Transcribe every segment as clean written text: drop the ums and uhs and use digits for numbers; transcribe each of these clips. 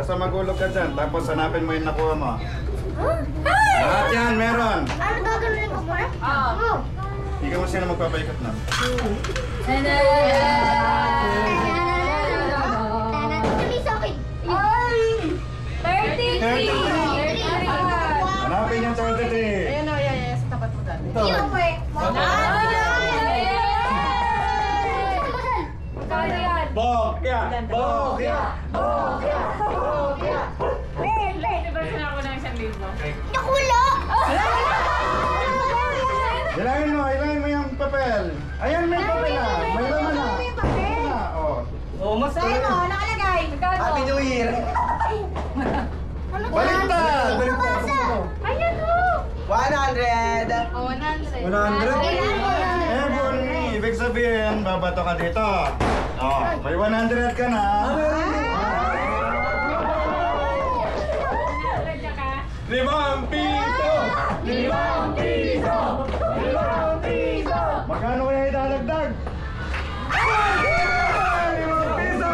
Basta magulog ka dyan, tapos hanapin mo yung nakuha mo. Lahat yan, meron. Ano gagawin ko pa? Oo. Ikaw mo sino magpapaikot na. Hanapin yung 33. Ayan o, yan. Sa tapat mo dali. Ito. Bokya! Bokya! Bokya! Bokya! Nakulo! Ilangin mo yung papel. Ayan, may papel na. May laman na. Oh. Oo, masaya mo. Nakalagay. Happy New Year! Baliktad! Ayan o! 100! 100? Ebony! Ibig sabihin, babato ka dito. Oh, may 100 ka na. Limang piso! Limang piso! Limang piso! Magkano kaya idadagdag? Limang piso!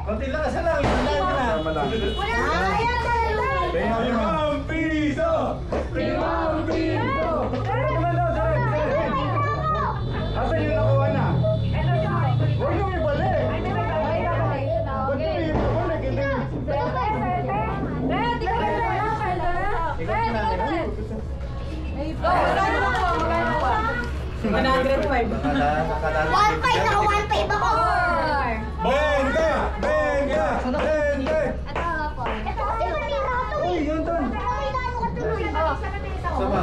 Konti lang kasi lang. Limang piso! Limang piso! Asan yung nakuha na? Huwag nyo ibalik! Huwag nyo ibalik! Benga! Benga! Benga! Uy, yun doon! Sama.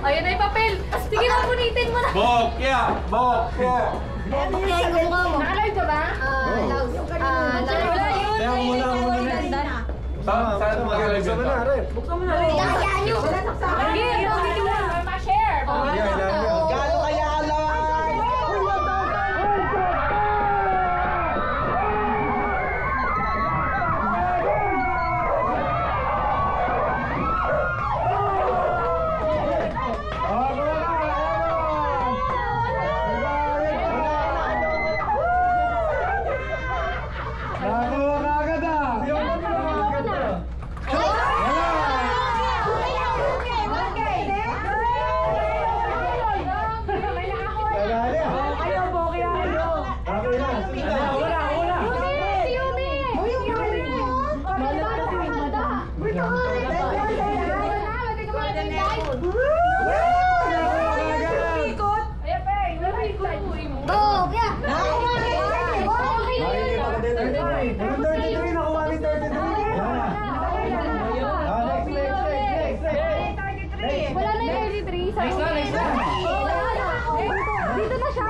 Ayun na yung papel. Sige na, punitin mo na. Bokya! Bokya! Nakalive ka ba? Wala yun. Kaya muna Saan mag-live yun? Buksan mo na rin. Sige, punitin mo na. Ma-share. Gano'n kaya alam? Nakuha ka agad ah! Wala na yung 33. Nice na, nice na. Dito na siya.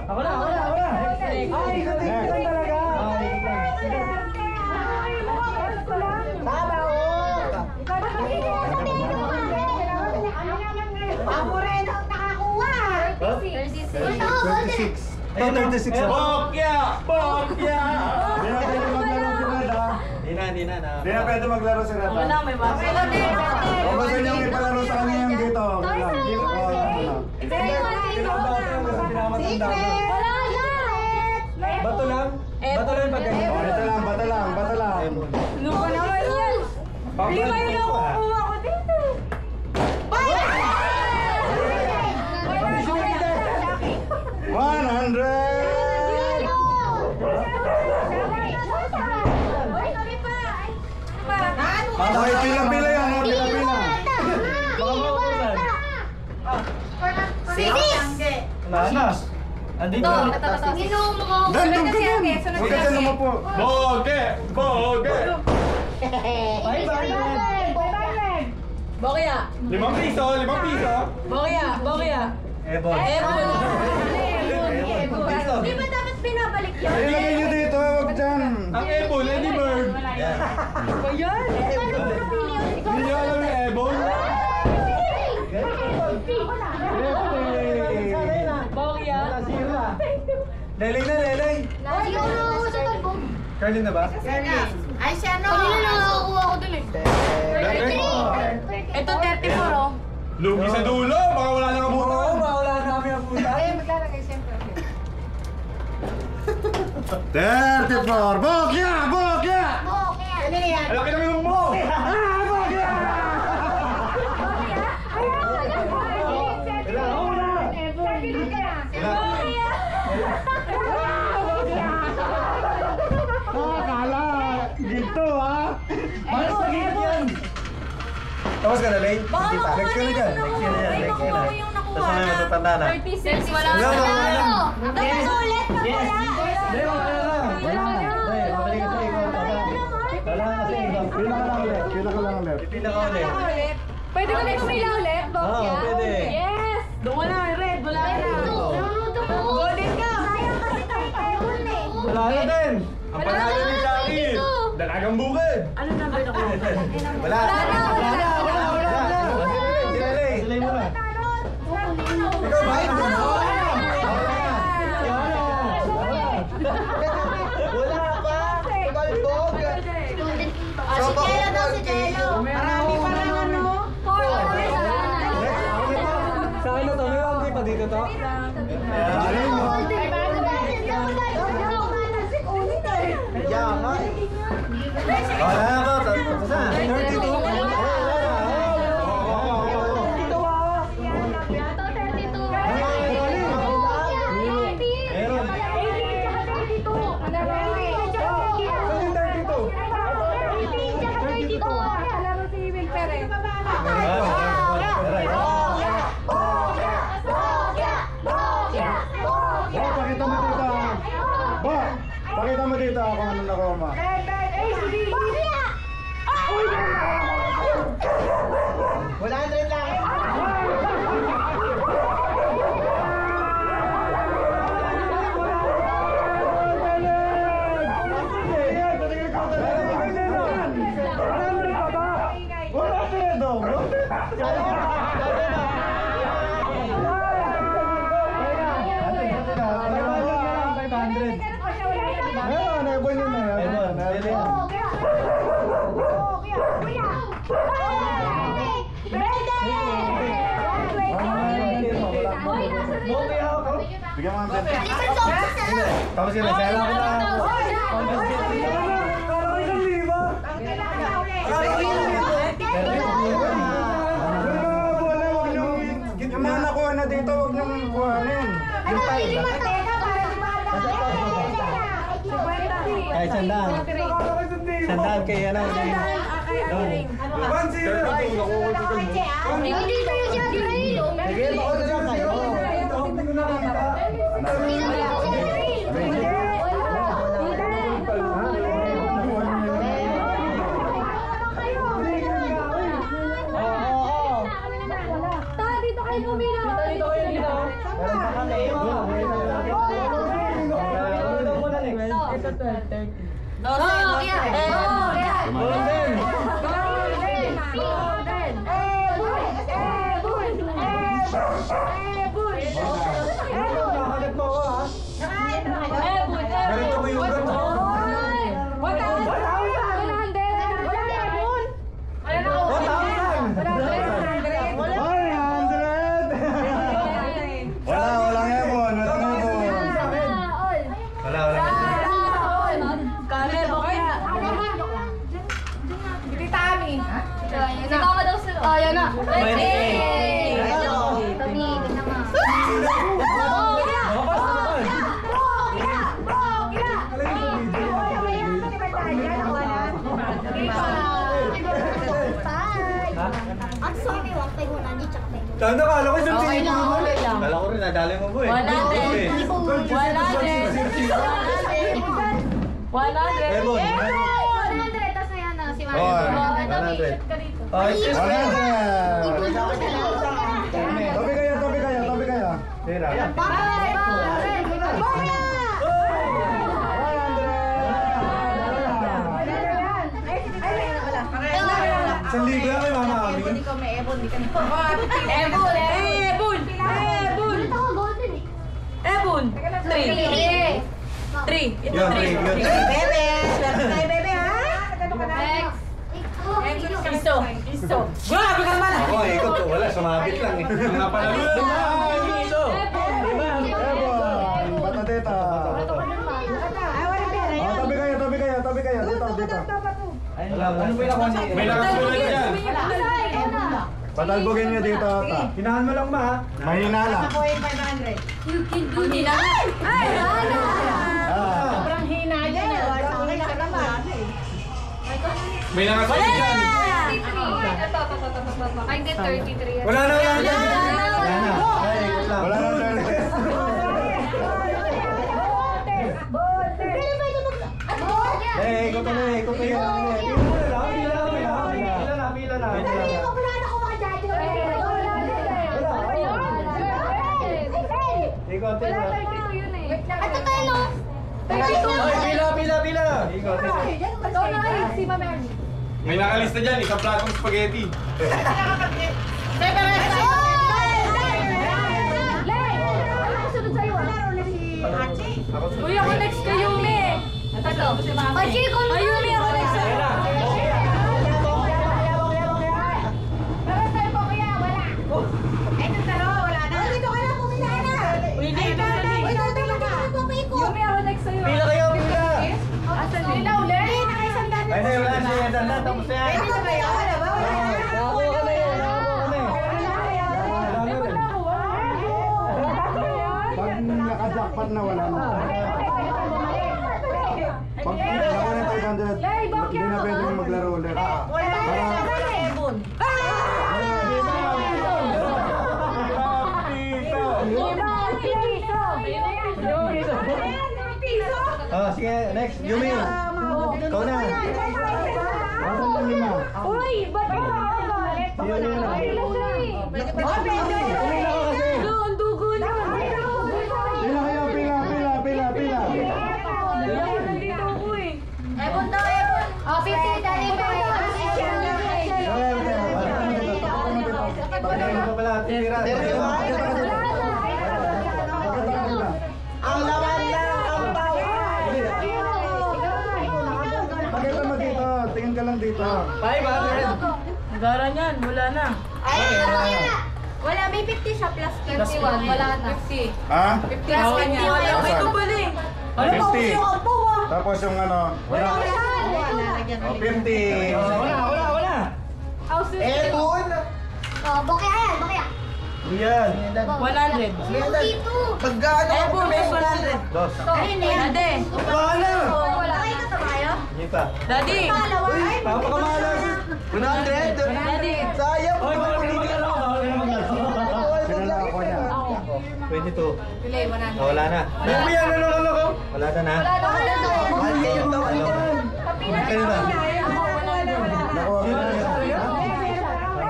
Ako na! Ay, ikutin talaga! Tama o! Ako rin ang nakakuha. 36. 36. Oh, 36. Bokya! Bokya! Hindi na pwede maglaro si Rata. Wala, may basa. O gusto niyo ipalaro sa kanya yung dito. Bato lang? Bato lang pag ganyan. Bata lang. Ano ba naman yan? Lima yung nakukuha ko dito. Okay, pila-pila yan, ha? Pila-pila. Wala na. Andito na. Dandong ka dun. Huwag ka dyan lumapo. Boge! Boge! Bokya. 5 piso, 5 piso. Bokya. Ebon. Di ba dapat binabalik yun? Ilagay nyo dito, huwag dyan. Ang Ebon, Eddie Bird. Ba yan? Hindi nyo alam yung Ebon? Bokya. Lelay na, lelay. Carlin na ba? Ay, siya no. Kanina nakakakuha ko dun eh. Ito 34 oh. Lugi sa dulo, baka wala na kabutan. Oo, mawala na kami ang puta. Maglalagay siyempre. 34! Bokya! Bokya! Ano yan? Alaki na yung mo! Bokya! Akala! Ginto ha! Mas nagigit yan. Tapos ka na, Lay? Baka Hindi pa. makuha Next year na na dyan. yung Next year na nakuha. dyan. Ay, Next year na. makuha yung nakuha Tapos na yung matutanda na. 36. Wala Wala, na. wala na. Dapat ulit pa Yes. pala. Hindi, wala na. Wala na. Hindi, mabalik ka sa ikaw. Wala na kasi ikaw. Pila ka lang ulit, pila ka lang ulit. Pipila ka ulit. Pwede kami pumila ulit, Bokya? Oo, pwede. Yes! Doon ka na, red. Wala na. Naruto ko. Golden ka. Sayang kasi tayo eh. Wala na din. Ang panalo ni Jackie! Dalagang bukid! Ano number na ko? Wala. Wala na. Sila, Lay. Sila mo na. Ikaw ba? Wala pa. Balbog. Si Jello daw, si Jello. Marami pa lang ano. Sa akin na to, may wag pa dito to. Alay mo! Wala na ba? Tapos na. 32. Pakita mo dito! Ba! Pakita mo dito kung ano nakuha mo. Wala sila daw! Meron, ebon yun na yan. Bigyan mo ang benta. Tapos yun, nagkala ko na. Yung mga nakuha na dito, huwag niyong kuhanin. Yung tayo. Kahit sandaan. Sandaan kay ano. Doon. Sige, bako na lang kayo. Dito kayo pumila. Meron pa kami. Ito 12:30. Golden. Nakagat mo ako ha. Ganito mo yung gato. Walang ebon, walang ebon. Wala, wala. Kale, Bokya. Hindi tami. Si Mama daw sila. Oh, yan na. Ang sorry, wag tayo muna ni tsaka tayo. Tanda ka, alam ko isang Okay tingin lang, mo. okay lang. Kala ko rin, nadali mo po eh. 100. 100. Ebon. 100, tas ayan na si Mama. Oy, 100. Oh, it's just 100. Bye! Tabi kayo, tabi kayo, tabi kayo. Tira. Isang libo yan kay Mama Ami. Ebon. Ebon. 3. 3. Ito Yun, 3. yun. Bebe. piso. Grabe ka naman! Ako, ikot ko. Wala, sumabit lang eh. Ebon! Batateta! Tabi kayo. Dito. Wala, ano ba yung ako? May nakasulat yan. Patalbogin niyo dito, ata. Hinahan mo lang ba ha? Mahina lang. Hindi na. Ay! Ah. Sobrang hina yan. May nakasulat yan. I get 33. Wala na yan. Wala na. Ay, ikot lang. Wala nang derte. Ikot na. Pila na. Ikot. Ito tayo, no? Pila. Ikot. Si Ma'am Ernie. May nakalista dyan, isang platong spaghetti. Uy, ako next kay Yumi. Ito. Ayumi, ako next sa'yo. Yumi, ako next sa'yo. Pila kayo, pila. Asan nila ulit? Ay, na, wala na yan. Danda, tapos na yan. Nakakuha ka na yan. Pag nakajakpat na, wala na. Pag nakuha ng 500, hindi na pwedeng maglaro ulit. Oh, sige, next. Yumi. Ikaw na. Asan ang lima? Uy, ba't ka? Yumi na. Doon, dugo na. Pila kayo, pila. Nandito ako eh. Oh, 50, dali pa kayo. Ano pa pala? Tira. Ang laman na ang Pakita mo dito, tingin ka lang dito. 500. Gara niyan, wala na. Wala, may 50 siya plus 51, wala na. 50. Ha? Plus 50. Wala ko ito pala eh. 50. Tapos yung ano, wala. Oh, 50. Wala. Oh, bokeh ayan, bokeh. Yan. 100. Dito. Ebon, may 100. Dos. Daddy. Wala. Nakay ka sa kayo? Kita. Daddy. Papakamalas. 100. Daddy. Sayang. Oy, bawal ka maglaro. Sinala ako niya. 22. Pili, 100. Wala na. Ano yan? Ano ko? Wala na. Wala na. Mahal kayo daw. Kayo na. Nakuha ko na yan.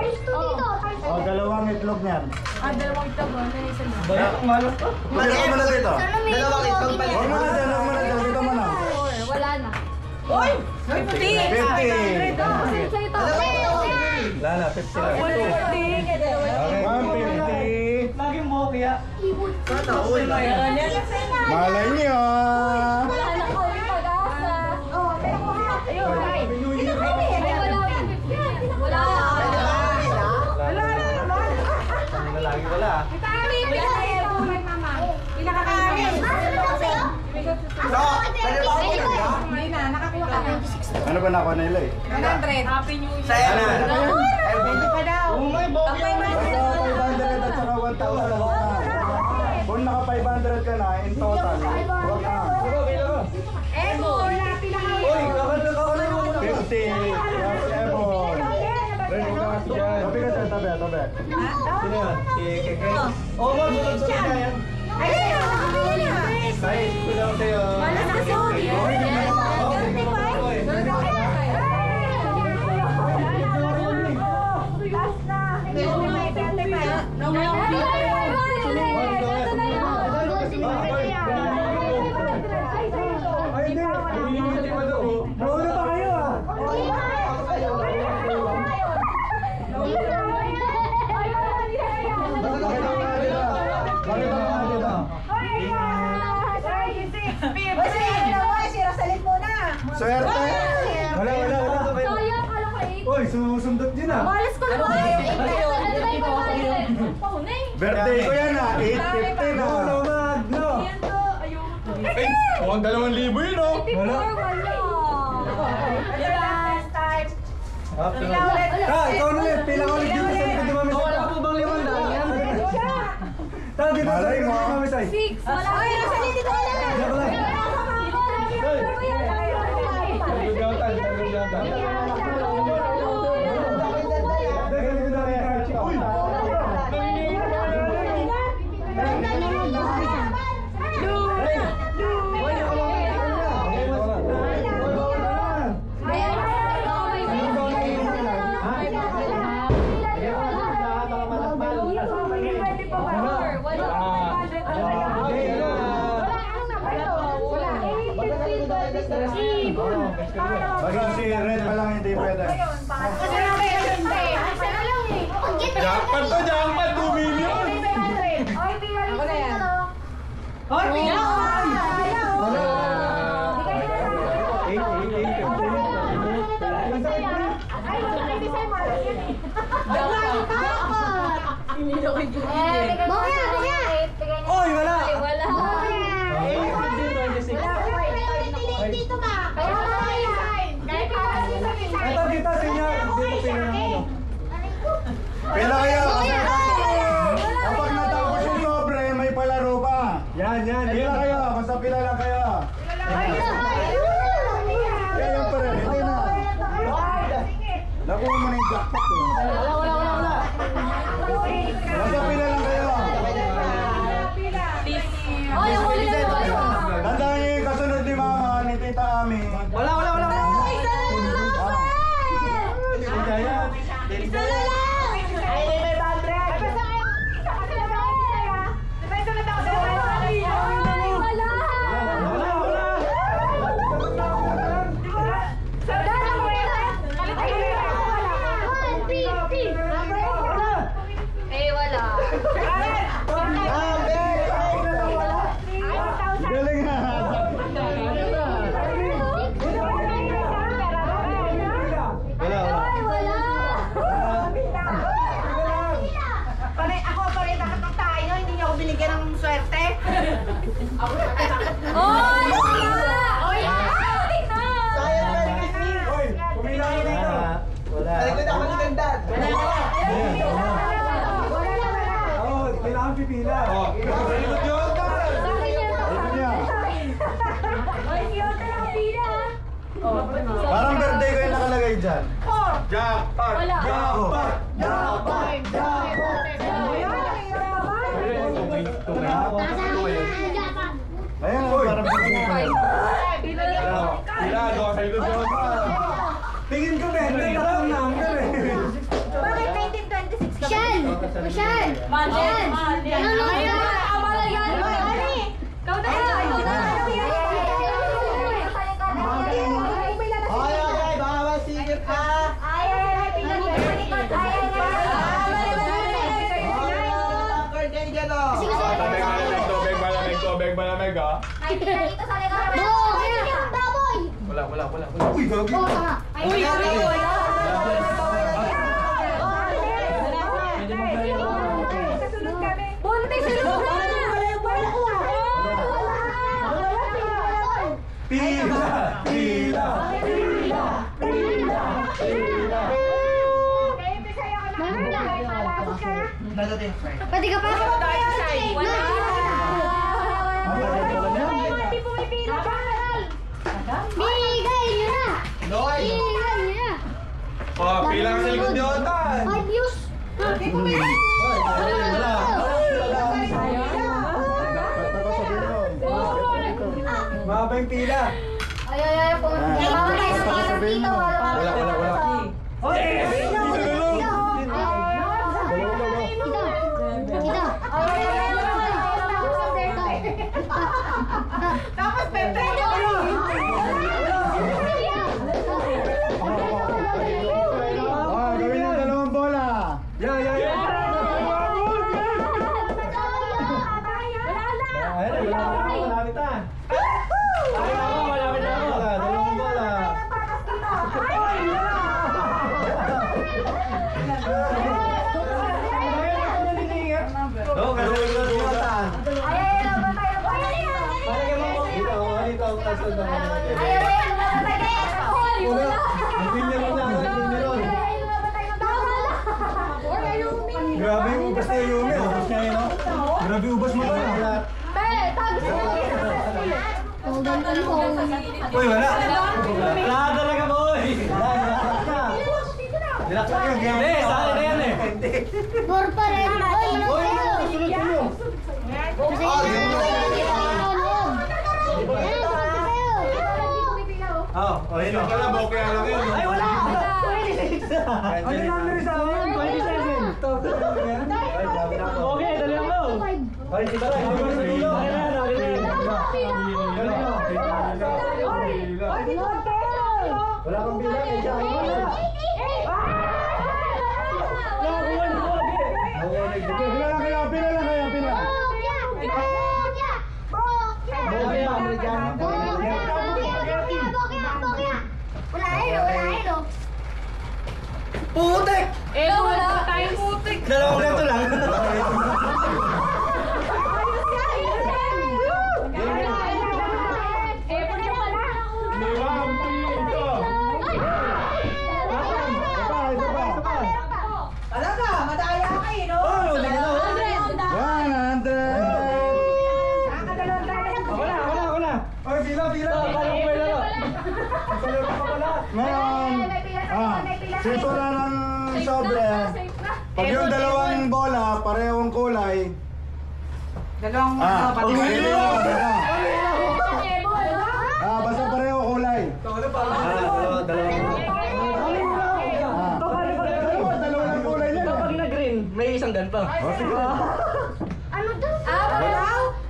Dito. Oh, dalawang itlog niyan. Dalawang ito ba? Ano yung isa na? Bayak, malas ka. Dito mo na dito. Sana may itlog. Huwag mo na dyan, dito mo na. Wala na. Uy! 50! 50. Sa'yo ito. Wala na, 50 lang. 150. Kaya dalawa. Okay. 150. Lagi mo kaya. Bayaran yan. Malay niyo. Wala na ko yung pag-asa. Ayun, ay. Ay, wala. Wala. Lagi wala. Ano ba nakuha nila eh? 100. Happy New Year. Sana. pa daw. Basta 500 at saka 1,000. Kung naka 500 ka na, in total, huwag na. Ebon. Uy, kakala mo muna. 50. Yes, Ebon. Tabi ka dyan, tabi. Sino yan? Si Keke? Oo, sunod sa kanya yan. Kahit, kulang sa'yo. Mauna pa kayo ah. Swerte! Wala. Sayang, kala ko 8. Uy, susundot din ah. Birthday ko yan ah, 8:50 na. No, no. Ay, mukhang 2,000 yun oh. Wala. Last time. Pila ulit. Ikaw ulit. Pila ka ulit dito sa likod ni Mami Sai. Wala po bang 500 yan? Tara dito sa likod ni Mami Sai. 6. Wala. Ay, nasa dito ko lang. Diyan ko lang. Bagay si Red pa lang hindi pwede. Jackpot to, jackpot! 2 million! Ako na yan. Oy, wala! Ito dito sa inyo. Dito pila na ano. Pila kayo! Kapag natapos yung sobre, may palaro pa. Yan, yan. Pila kayo, basta pila lang kayo. Kaya yung pa rin, hindi na. Nakuha mo na yung jackpot eh. Wala. Basta pila lang kayo. Tandaan niyo yung kasunod ni Mama, ni Tita Ami. Wala. Galing ha. Ako pa rin nakatang tayo, hindi niyo ako binigyan ng swerte. Oy! Oy, pumila ka dito. Wala. Oo, kailangan pipila. Parang birthday ko yung nakalagay dyan. Jackpot! Wala. Jackpot! Ayun, parang birthday ko yan. Tingin ko, Ben. Tatlong number eh. Bakit 1926 ka? Michelle! Michelle! Michelle! Ano yan? Abala yan! Ikaw na yan! Ikaw na yan! Tubig, malamig ah. Wala. Uy, gagi. Uy! Buntis! Sulog na! Pila. Pati ka pa? Wala! Hindi pumipila ka. Bigay nyo na! Bigay nyo na! Oh, pila ka sa likod ni Otan. Adios! Mahaba yung pila. Ay, pumunta tayo sa parang dito. Wala. Oy! Tapos Pepe. Oh, gawin ng 2 bola. Yeah. Wala. More pa rin. Oy, Sunod kayo. Ayun na. Wala, bokeh lang yun. Ay, wala! Ano number sa amin? 27. Okay, dali ako. Ay, kita lang. Wala kang bilang. Ay, siya. Putek! Wala tayong putik. Dalawang ganito lang. Talaga, madaya kayo, no? Oh, hindi ka na. 100! Wala. Ay, bilang. Kalong ko lalo. Kalong ko pala. Ngayon, since wala ng sobre, pag yung dalawang bola, parehong kulay, Dalawang pili mo, basta pareho kulay. Dalawa ng kulay nila. Kapag na-green, may isang ganito. O, sige.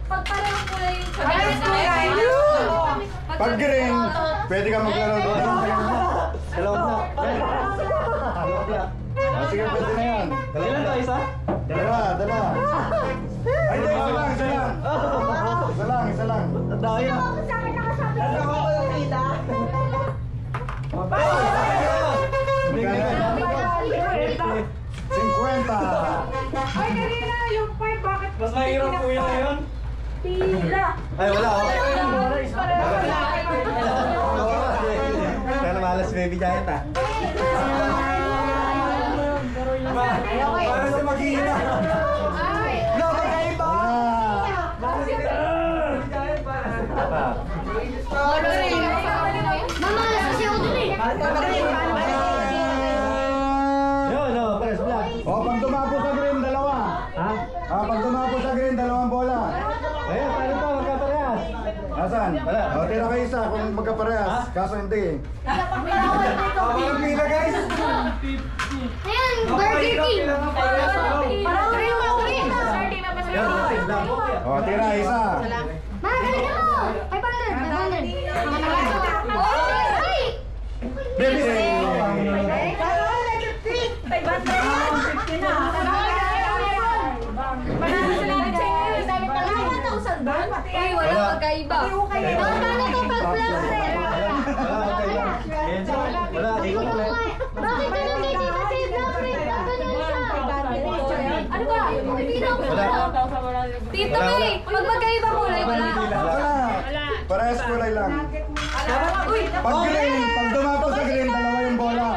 Pag parehong kulay yung Parehong kulay. Pag green, pwede ka maglaro doon. Dalawang na. O, sige, pwede na yan. Ilan to, isa? Dalawa. Ay, hindi, isa lang. Isa lang. Daya. Magkano? 50. Ay, kanina yung 5, bakit? Mas mahirap po yun ngayon. pila. Ay, wala. Kaya na malas baby giant ah. Para sa mag-iina. No, magkaiba. Mama, kasi ako dun eh. Yun, no, press black. O, pag tumapo sa green, dalawa. Ha? Pag tumapo sa green, dalawang bola. Ayun, paano to? Magkaparehas. Nasaan? Wala. O, tira kayo isa kung magkaparehas. Kaso hindi eh. Walang pila, guys. Ayan, Burger King. Parang green mo, green. Starting na pa sa O, tira isa. Mga galing mo. 500. Ay! Baby! Panalo sila ng Chinese. Sabi pa lang, 1,000 ba? Eh, wala magkaiba. Paano to pag plus red? Wala, di ko ulit. Bakit ka nang hindi kasi black red? Bakit yung isa? Ano ba? Wala. Tito May, pag magkaiba kulay, wala. Wala. Parehas kulay lang. Uy, Pag green, pag tumapo sa green, dalawa yung bola.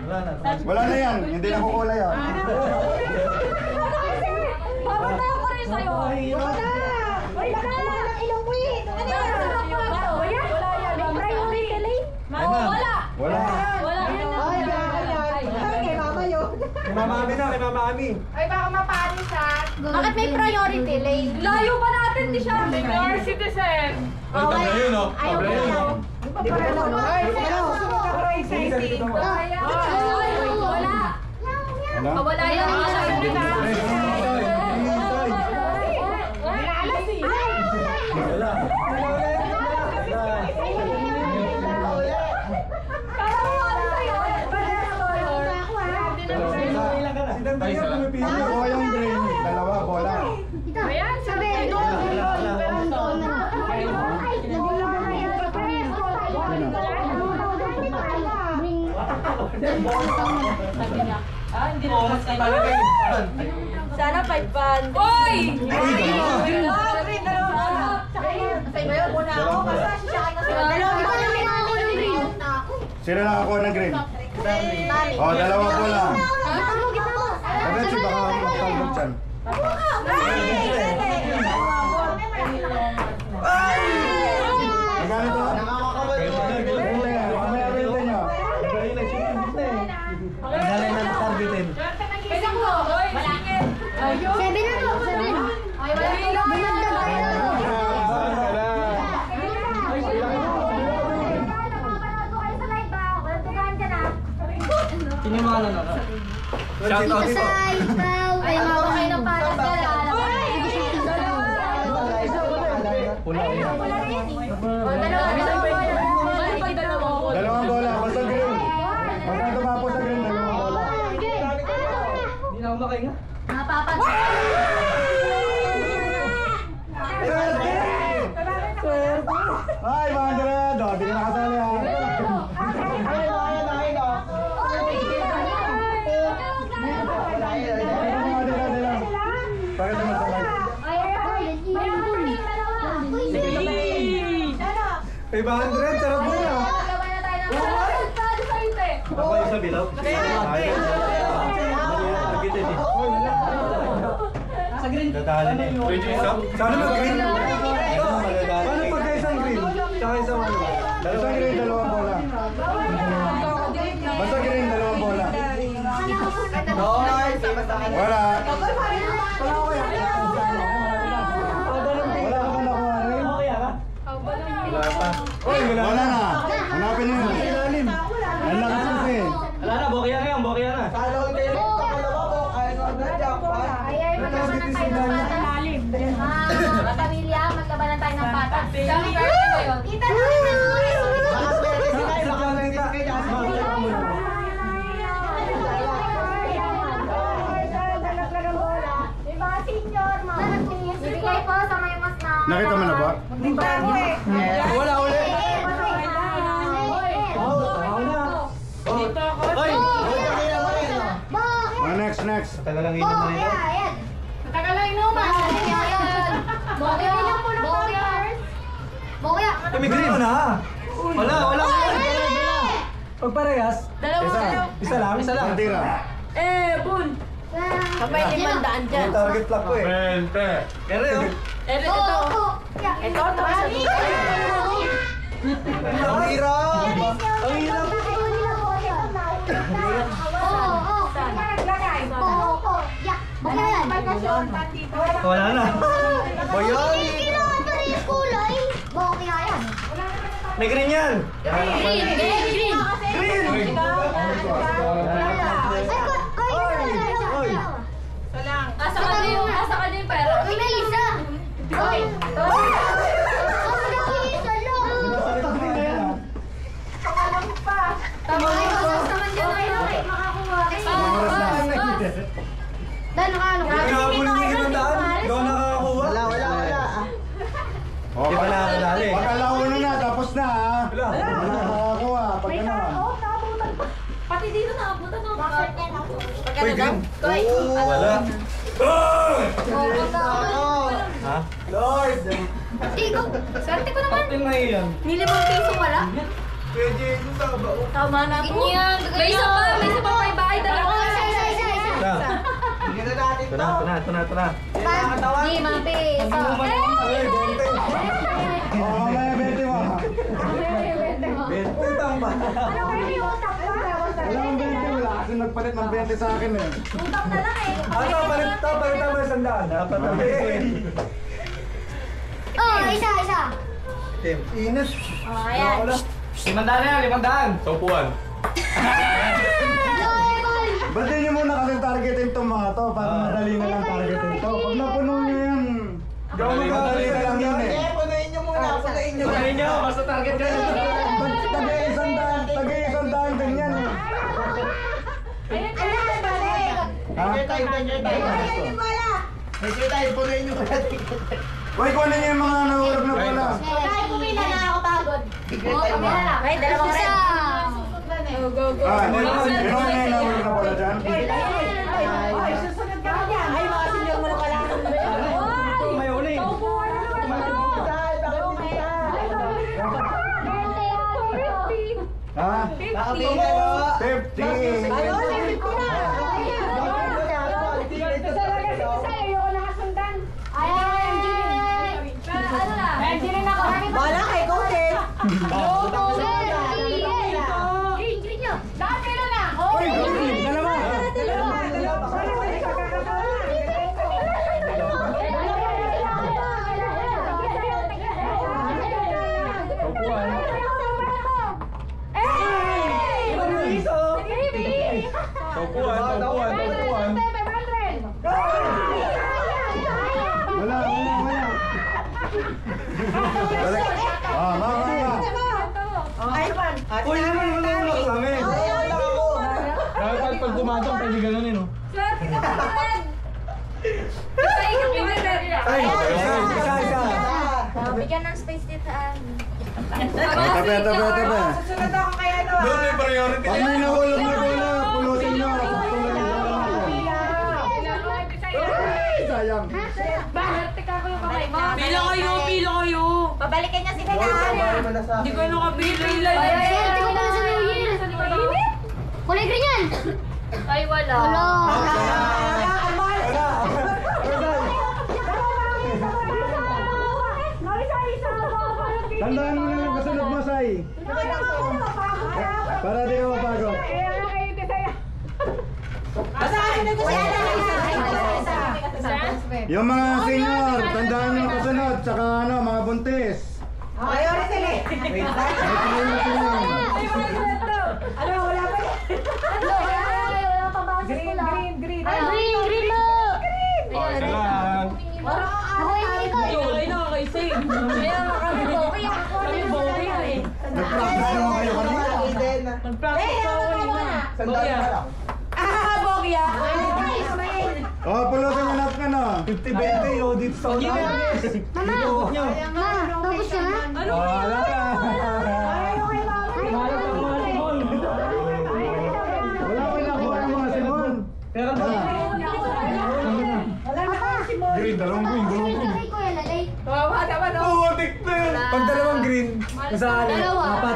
Wala na. Wala na yan. Hindi na kukulay ah. papatay ko rin sa'yo. Uy, baka naman ang ilong mo eh. Ano yan? Wala yan. May priority delay? Oo, wala. Wala. Wala. Kay mama yun. Kay Mama Ami na, kay Mama Ami. Ay, baka mapaanin siya. Bakit may priority lane? Layo pa natin, di siya. Senior citizen. Ayaw Ayaw ko. Hindi pa rin ako. Ay, susunod ako rin exciting. Ay, wala. Ano? Wala yan. Wala. Ako yung green, dalawa bola. Ayan, Sabi, sana 5 Oy! Sino nakakuha ng green? O, dalawa bola. Sabi si baka magtalbog dyan. Magkano to? Rente. Mamaya rente nyo. Ang galing ng targetin. Pwede ko. Sino yung mga nanonood? Shout out dito. Ay, mababa kayo ng patas ka lang. Pula ko yan. Dalawang bola, basta green. Pagka tumapo sa green, dalawang bola. Hindi na ako makahinga. Napapag. Ay, mga Andrea, di ka nakasali ha. Pakita mo sa live. 500, sarap mo na. Ako yung sa bilaw. Sa green. Dadalan eh. Sana mag-green. Paano pagka isang green? Tsaka isang ano? Basta green, dalawang bola. Basta green, dalawang bola. Wala. Wala ka ba nakuha rin? Wala pa. Wala na. Hanapin mo yun. Ang lakas kasi. Wala na, bokya na yan, bokya na. Pamilya, magkabalan tayo ng patas. Sabi ko yun. Kita Ibigay po sa may mas na... Nakita mo na ba? Wala ulit. Hoy! Next. Talagang inom na ito. Tagal lang inuman. Bokya. Bokya. Tumigil mo na. Wala. Pag parehas. Isa lang. Ang tira. Bun. Kapay 500 dyan. Yung target lock ko eh. Pero yun. Ito. Ito. Ang hirap. Ang hirap. Wala na. Boyan. May green yan. Green. Asa ka din yung pera? Hoy! Tama na yung oras naman dyan ay makakuha. Dan, Nakakabulong yung ginandaan. Ikaw nakakakuha. Wala. Di ba nakakadali? Pag alauna na, tapos na ha. Wala. Nakakuha, pag gano'n. Pati dito nakabutan ng bakit yan ako. Uy, green. Wala. Ha? Lord! Swerte ko naman. Pati na yan. May 5 piso wala. Pwede ito sa bao. Tama na po. May isa pa may bahay dalawa. Ito na. Di, mga piso. Oo, may 20 mo. Utang ba? Wala akong 20, wala. Kasi nagpalit ng 20 sa akin eh. Utang na lang eh. Palit mo yung sandaan. Dapat na. Isa. Tim. Inas. Ayan. 500 na yan, 500. Sopuan. Batiin niyo muna kasi targetin itong mga to para madali na lang targetin to. Pag napuno niyo yan, madali na lang yan eh. Punayin nyo. Basta target ka na. Tagay-isang daan din yan eh. Ha? Uy, kunin niyo yung mga nahurap na pala. Kahit pumila na ako pagod. Ay, dalawang rin. Go. Ah, yun na yung nahurap na pala dyan. Susunod ka dyan. Ay, mga senior mo na pala. May uling. Ha? 50. Wala kay Cote. Upuan. Wala. Uy, naman, wala kami. Dapat pag dumadong, pwede ganun eh, no? Swerte ka pa rin. Isa Ay, isa. Bigyan ng space dito. Tabi. Susunod ako kay ano Doon may priority. Pag may nahulog na bola, pulutin nyo. Sayang. Swerte ka ko yung kamay mo. Pila kayo. Pabalikan niya si Kailangan. Hindi ko nakapila. Swerte ko pala sa New Year. Kulay green yan. Ay, wala. Tandaan mo na lang kasunod mo, Sai. Para di ka mapagod. Yung mga senior, tandaan nyo kasunod. Tsaka mga buntis. Green mo. Kailangan. Ako yung ikaw. Nag-practice naman kayo kanina. Sandali na lang. Oh, pulutin nyo lahat ka na. 50-20, oh, dito sa una. Mama, tapos ka na? Wala na. Wala ko nakuha ng mga Simon. Pero ba? Green, dalawang green. Ay, kuya, lalay. Oh, tiktik! Pag dalawang green, kasali. Dalawa. Apat.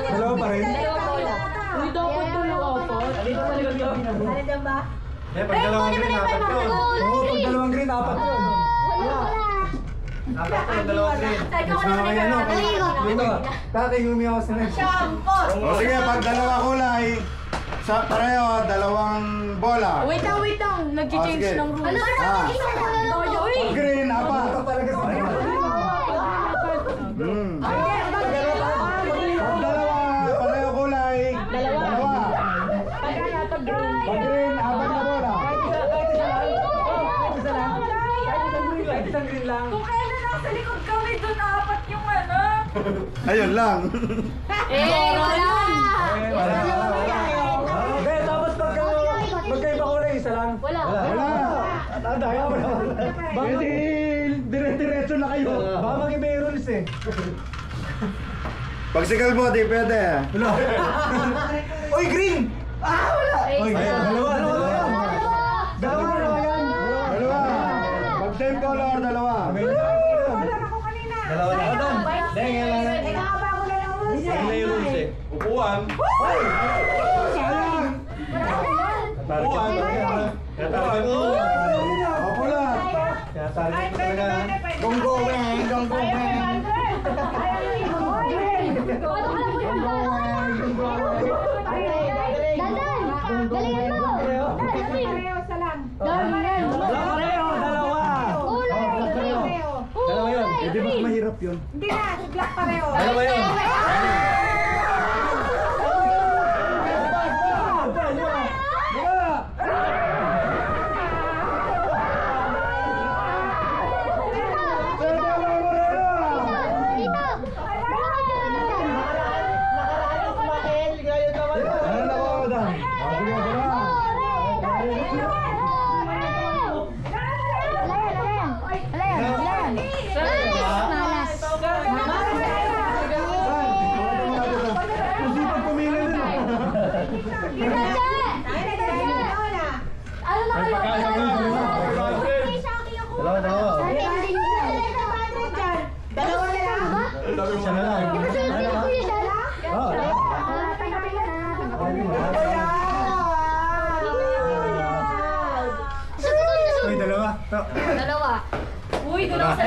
Dalawa pa rin. Eh, pag dalawang green, apat yun. Oo, pag dalawang green, apat yun. Apat yun, dalawang green. Sama kayo, ano? Dito, tatay umiyaw sa next. O sige, pag dalawa kulay, sa pareho, dalawang bola. Wait lang. Nag-change sige. ng rules. Ah. Pag green, apat. Talaga sa Pag dalawa, pareho kulay, dalawa. Pag green, apat na bola. Kahit isang green lang. Kung kailan nasa likod kami, doon apat yung ano. Ayun lang. Wala. Hindi, tapos magkaiba kulay, isa lang. Wala. Wala. Daya mo na. Hindi, dire-diretso na kayo. Baka maging may rules eh. Pag sigal mo, di pwede. Wala. Uy, green! Uy, dalawa. Dalawa yan. Dalawa. Pag same color, dalawa. Dalawa na. Upuan. Sayang. Upuan. Pula. Kaya tarik ko talaga. Gonggo, weng. Gonggo, weng. Dandan! Galingan mo! Dandan! Pareho, dalawa. Dalawa yun. Hindi mas mahirap yun. Dalawa yun. Ano na ko, Dan? Sige, dalawa. Masipag pumili din. Dalawa. Siya na lang. Oh. Uy, dalawa. Dalawa. Uy, doon ako sa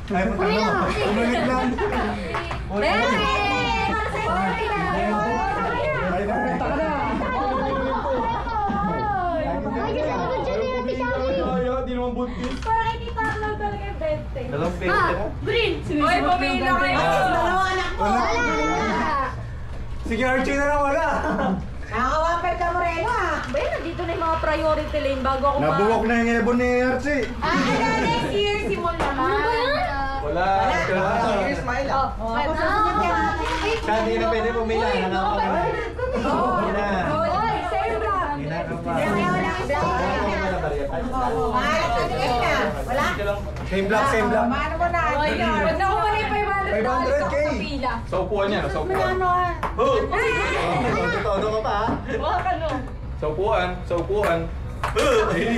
Ay, patalo. Umalik lang. Ay, nakita ka na. Di naman buntis. Parang hindi tatlaw talaga yung 20. Dalawang pente na. Green! Uy, pumila kayo! Dalawa anak mo! Sige, Archie na lang wala. Nakakawapit ka, Moreno, ah. Ba yun, nandito na yung mga priority lane bago ako Nabuwak na yung ibon ni Archie. Next year, simul naman. Ano ba yan? Wala. Sige, smile ah. Susunod ka natin. Siya, hindi na pwede pumila. Nakakapagod. Hindi na. Oy, same lang. Hindi na. Mahalat ka din na. Wala? Same block, same block. Maano mo na? Oy, wag na kumali 500 dollars 500K. ako sa pila. Sa upuan niya, sa upuan. Ano? Todo ka pa. Wag ka no. Sa upuan, sa upuan.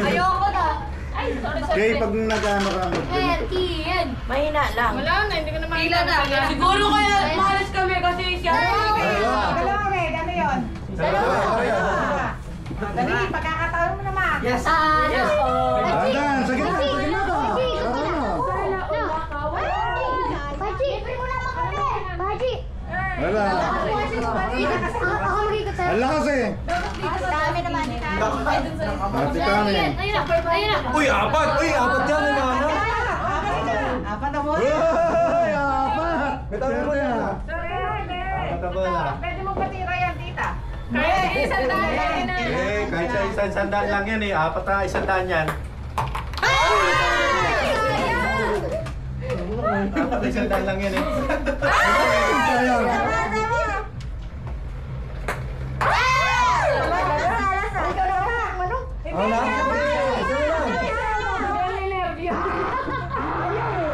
Ayoko na. Ay, sorry, sorry. Kay pag nag-ano ka. Yan. Mahina lang. Wala na, hindi ko na Pila na. Siguro kaya malas kami kasi siya. Dalawa, Red. Ano yun? Dalawa. Dali, pagkakataon mo naman. Yes. Ano? Adan, sige na, sige na ka. Wala. Ang lakas eh. Dami naman. Ate kami. Ayun na. Uy, apat! Uy, apat yan. May mga ano. Apat na mo. Uy, apat. Bitaw mo na. Sorry, Apat na. pwede mo patira yan, tita. Kaya isang dahil na. Eh, kahit sa isang sandaan lang yan eh. Apat na isang daan yan. Apat na isang daan lang yan eh. Sayang. Wala.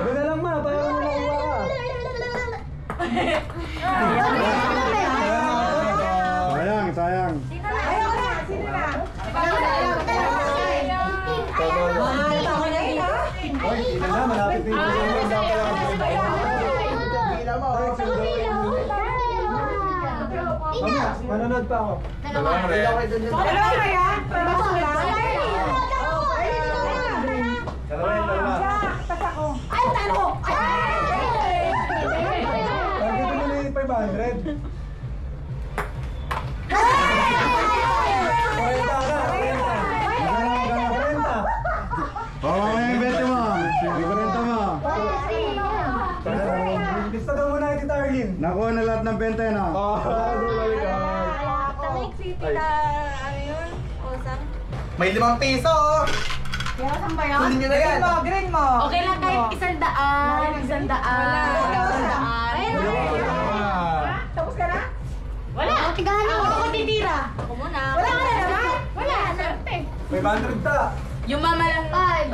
Doon na lang ma. Paano mo nakuha ka? Sayang, sayang. Ayaw na. Sino na? Uy, hindi na. Malapit na yung manonood pa ako. Dalawang red. Dalawa kaya? Basta lang. Dalawa yung dalawa. Tas ako. Ay, talo! Bakit ito nila yung 500? 40 ka, 40. Oo, may bete mo. Diferente mo. Lista daw muna kay Tita Arlene. Nakuha na lahat ng bente na. May 5 piso! Kaya saan ba yan? Kunin nyo na yan. Green mo. Okay lang kahit 100. 100. Tapos ka na? Wala. Ako titira. Ako muna. Wala ka na naman? Wala. Sarte. 500 ta! Yung mama lang. 500.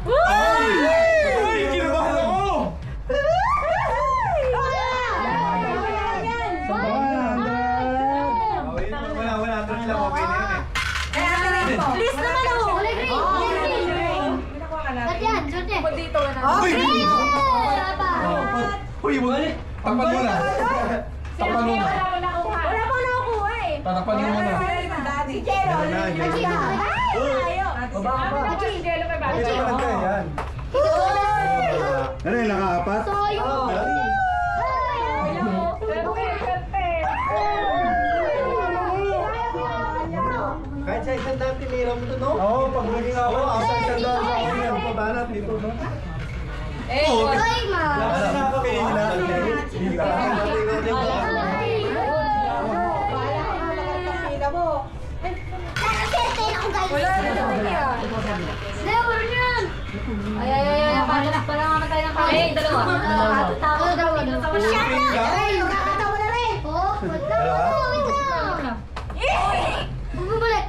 Ay! Kinabahan ako! Wala. Trust lang. Okay na yun eh. Kaya green mo. Please naman ako. Pinakuha ka na. Pag dito ka na. Uy! Uy, wala. Takpan mo na. Takpan mo na. Wala pa nakukuha eh. Takpan mo na. Si Jero. Baba pa. Pwede pa lang tayo yan. Ano yung nakaapat? Kahit sa isang daan, tinira mo ito, no? Oo, pag naging ako, sa isang daan sa akin yan. Pabanat dito, no? Lakas na ako, pila. Pila mo. Wala na naman yan. Ay. Para mamatay ng pangay. Dalawa. Dalawa.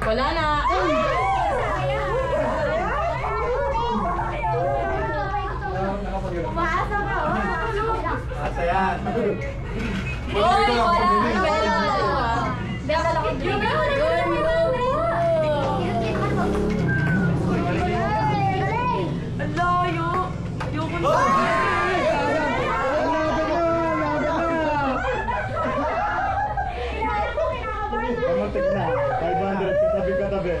Wala na. Asa yan? Oy, wala. Hindi ako lang ang layo. Ayoko na. Pamatik na. 500 katabi-katabi.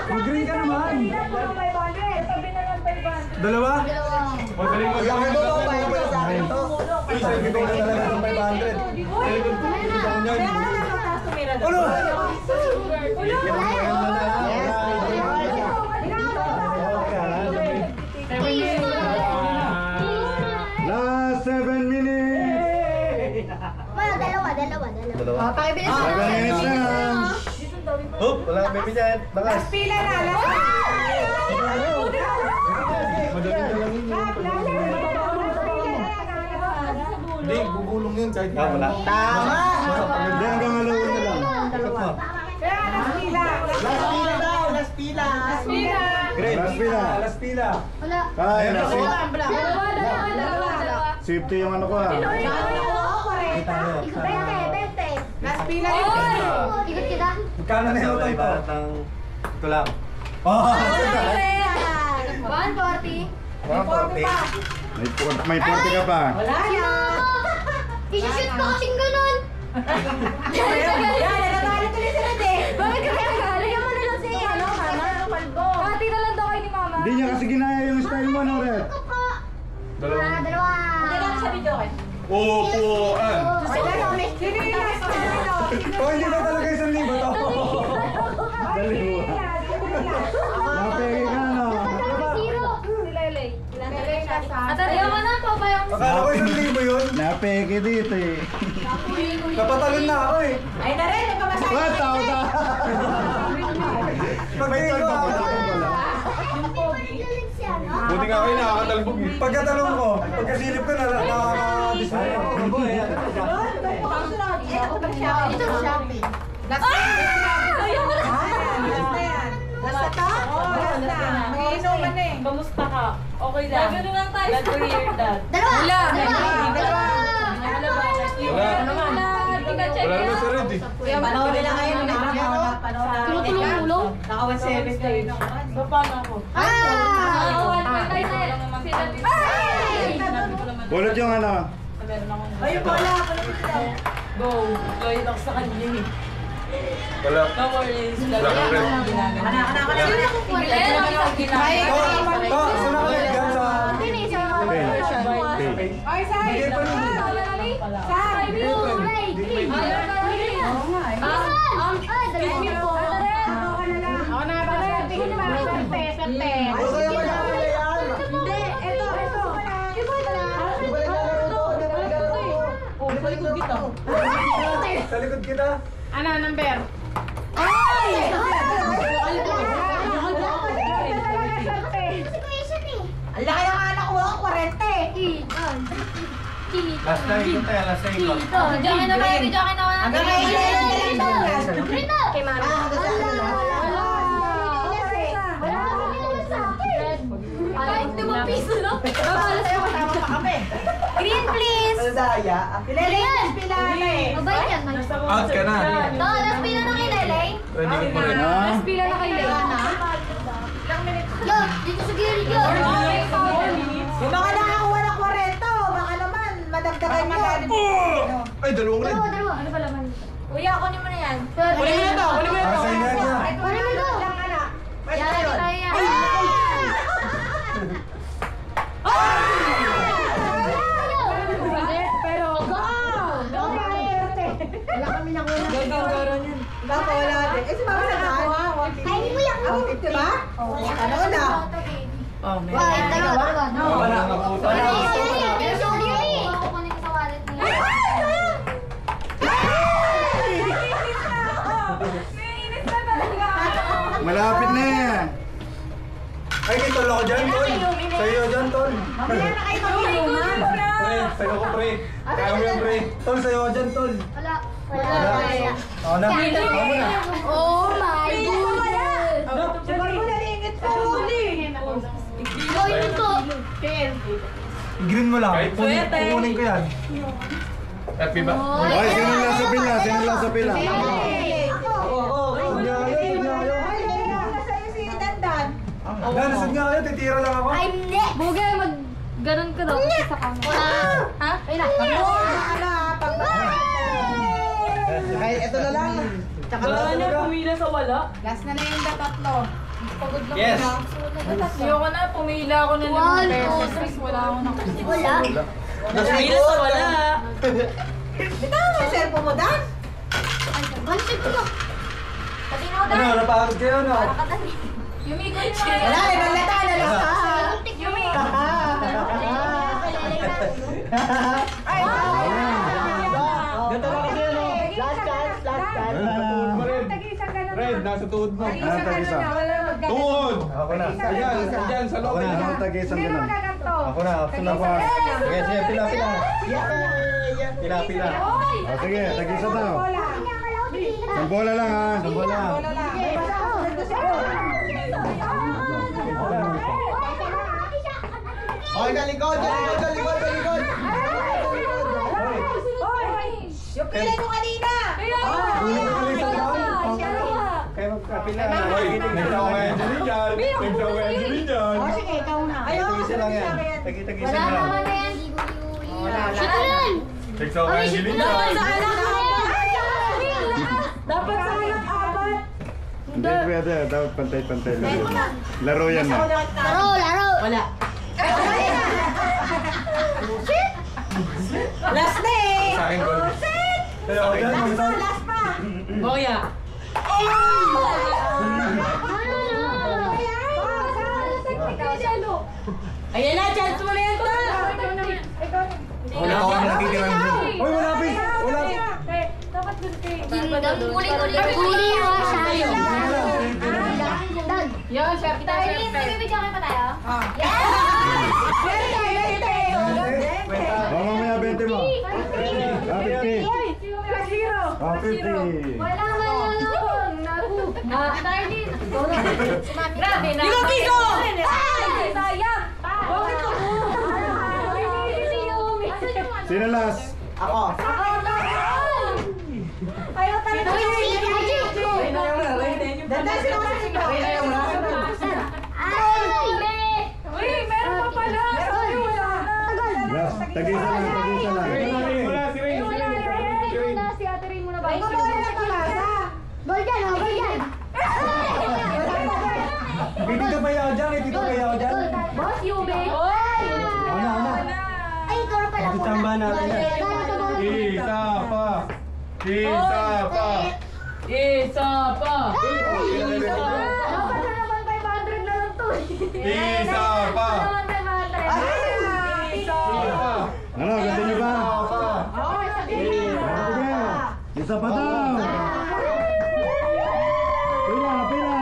Mag-green ka naman. Dalawa? Magaling mo. Laki mo. Isang bibig na talaga ng 500. Ulo! Last Oh, pakibilis na. 7 minutes na. Oh, wala kang baby dyan. Bakas. Last pila na, last pila. Madali na lang yun. Hindi, gugulong yun kahit Ah, wala. Tama. Hindi, hanggang alauna na lang. Kaya last pila. Last pila. Last pila. Great. Last pila. Last pila. Wala. Kaya na, Dalawa. safety yung ano ko ah. Last pila. Ikot kita. Magkano na yung ito? Ito lang. Oh! 140. 140. May 40 ka pa. Wala na. Isushoot ko kasing ganun. Yan, nagagalit ulit sila din. Bakit ka nagaling? Bigyan mo na lang si ano, mama. Kati na lang daw kayo ni mama. Hindi niya kasi ginaya yung style mo, no, Red? Dalawa. Dalawa. Upuan. Sino yung last pila? Oh, hindi na talaga 1,000 to. Daliwa. Napegi ka, no? Zero. Lele. At Ayaw mo na po ba yung... Akala ko 1,000 yun. Napegi dito eh. Napatalon na ako eh. ay na rin, nagpamasahe. What? Tao na! Pagtingin ko ako. Buti nga kayo nakakatalbog eh. Pagkatanong ko, pagkasilip ko na nakaka-display ako. Ito shopping. Last na yan. Last na to? Oo, last na. Mag-iinuman na eh. Kamusta ka? Okay lang. Gano'n lang tayo. Glad to hear that. Dalawa. Wala. Dalawa. Wala. Wala naman sa red eh. Panoorin lang kayo ng Tulong-tulong. Naka 170. So, paano ako? Bulot yung ano. Ayun po, wala. Panoorin daw. Go. Loyal ako sa kanya eh. Wala. No worries. Wala kang red. Sino ka nagyan sa... Ay, Sai. Hindi pa nun eh. Sai. Ako na ba? Tingin na ba? Perte. Hindi, ito. Sa likod kita. Ano, number? Ang laki ng anak ko, 40. Last na ikot tayo, last na ikot. Diyan na kayo, diyan na kayo. Hanggang Kay Mami. Kahit 5 piso lang. Babala sa'yo. Green, please. Pilalayan, pilala eh. Mabait yan, Mike. Out ka na. Last pila na kay Lelay. Hindi ko pa rin. Ha? Mas pila na kay Leila. Yo, dito sa gilid yo. Yung mga nakakuha ng 40, baka naman, madagdagan yun. Ay, dalawang red. Dalawa. Ano pala man? Kuya, kunin mo na yan. Kunin mo na to. Kunin mo na Para sa inyo niya. Kunin mo to. Lang, anak. Yan, tayo yan. Pero, go! Wala kami nakuha. Baka wala din. Eh, si Mama nakakuha. Ay, hindi mo yan. Diba? Ano na? Wala, dalawa. Wala na puta. Malapit na eh. Ay, may tol ako dyan, tol. Sa'yo dyan, tol. Mamaya na kayo mag-inuman. Pre, sa'yo ko, pre. Kaya mo yan, pre. Tol, sa'yo ko dyan, tol. Wala. Ako na. Ako mo na. Oh my God. Siguro mo nalingit sa huli. Gawin mo to. I-green mo lang. Kukunin ko yan. Happy ba? Ay, sino lang sa pila? Sino lang sa pila? Nasad nga kayo, titira lang ako. I'm next. Bugay, mag-ganon ka daw sa camera. Ha? Ayun na. Kahit ito na lang. Wala niya pumila sa wala. Last na yung tatlo. Pagod lang Yes. na. Ayoko na, pumila ako ng 5 pesos. Wala akong nakusip. Wala. Pumila sa wala. Bitaw mo yung cellphone mo, Dan? Ano ko to? Pati na ako Ano, napagod kayo, no? Yumiko yun Wala, ibang lata na lang ka. Yumi. Ay, Ganito lang kasi yan. Red, nasa tuhod mo. Isa ka tag-isa. na, wala magkaganto. Tuhod! Ako na. Ayan, ayan, sa loob. Ako na. Tag-isang Sino ganun. magaganto? Ako na. Option ako. Sige, sige. Pila, pila. Pila, pila. O sige, tag-isa daw. Bola. Ang bola lang ha. Bola. Bola lang. Okay, galikod, galikod, galikod, galikod. Yung pila ko kanina. Kayo magkapila. Hoy, nagsawa kayo dyan dyan. Nagsawa kayo dyan dyan. O sige, ikaw na. Ayaw, Tag-isa lang yan. Tag-isa Wala na lang. naman na yan. Sino yan? Nagsawa kayo dyan dyan. Dapat sa anak apat. Hindi pwede, dapat pantay-pantay lang. Laro yan na. Laro, laro. Wala. Last na eh. Sa akin, gol. Pero ako dyan, Last pa, last pa. Boya. Ayan na, chance mo na yan, Tol. wala ako na nakikira mo. Uy, malapit! Wala! Dapat dun kay... Huli ha, sayo. Dad. Yan, chef. Darlene, nagbibigyan kayo pa tayo? O, mamaya 20 mo. Ah, 50. Ah, 50. Wala man lang ako. Darlene. Grabe na. Ikaw, Pico! Ay, sayang. Bakit ko mo? Sino last? Ako. Ayaw talaga. Dandan sila kasi sila. Uy, meron pa pala. Meron, wala. Last. Tag-isa lang, tag-isa lang. Si Ate Ray muna ba? Ikaw ba na nagkalasa? Gol dyan, oh, gol dyan. Dito pa yaw dyan, dito pa yaw dyan. Boss, Yube. Ano? Ay, ikaw na pala. Tama natin yan. Isa pa. Isa pa. Isa pa. Dapat na naman 500 na lang to. Isa pa. Naman 500. Isa pa. Ano, gusto niyo ba? Okay, sabihin na. Sige. Isa pa daw. Pila, pila.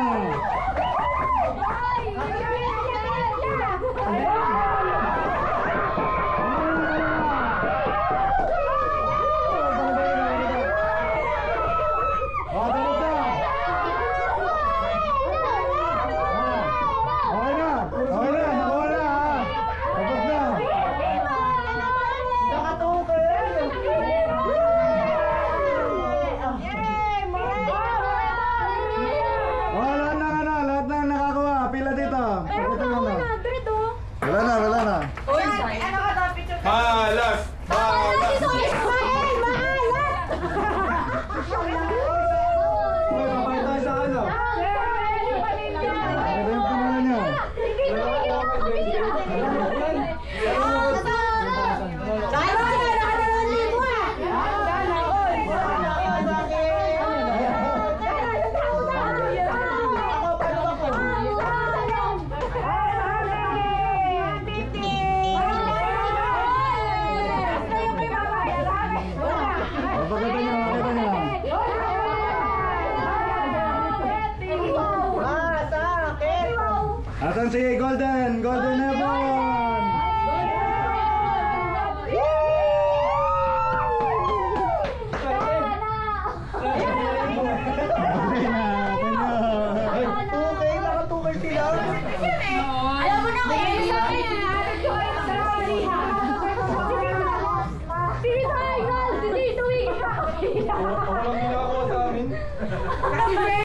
O, dapat na. Okay na. Okay na. Nakuha na ha. Tapos na. O, lahat na ano. Lahat na nakakuha. Pila dito. Pakita mo na. Wala na, wala na. Uy, sayang. Ano ka daw, picture? Malas! Malas! Uy, papay tayo sa ano? Ano yung pangalan niya? O, pakita niyo, pakita niyo. Asan si Golden? Golden Heaven! Hindi na, tingnan. Tukay, nakatukay sila.